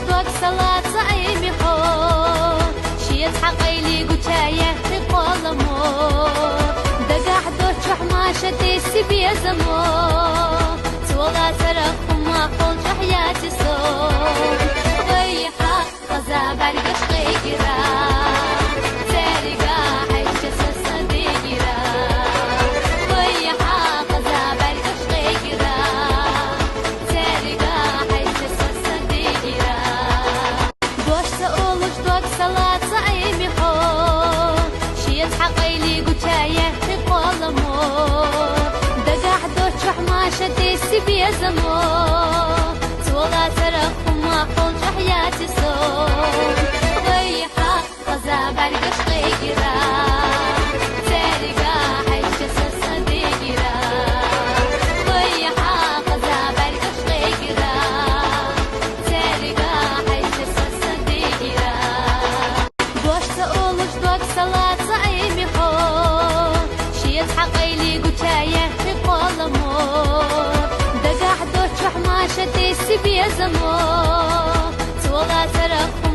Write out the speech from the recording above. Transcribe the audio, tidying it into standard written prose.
دوك صلاة عيمي حو شيت حقيلي قتايا في قولمو دقاح دوش حماشة تيسي بيزمو تولا ترخم ما قول حياتي صوم غيحا غزا برقش غيقرا تارقا حيش سسا ديقرا غيحا غزا برقش غيقرا تارقا حيش سسا ديقرا دوش تقولش دوك صلاة عيمي حو شيت حقيلي قتايا في قولمو دقاح دوش حماشة تيسي بيزمو تولا ترخم ما قول حياتي صوم غيحا غزا برقش غيقرا تارقا حيش سسا ديقرا غيحا غزا برقش غيقرا تارقا حيش سسا ديقرا دوش تقولش دوك صلاة عيمي حو شيت حقيلي قتايا في قولمو دقاح دوش حماشة تيسي بيزمو تولا ترخم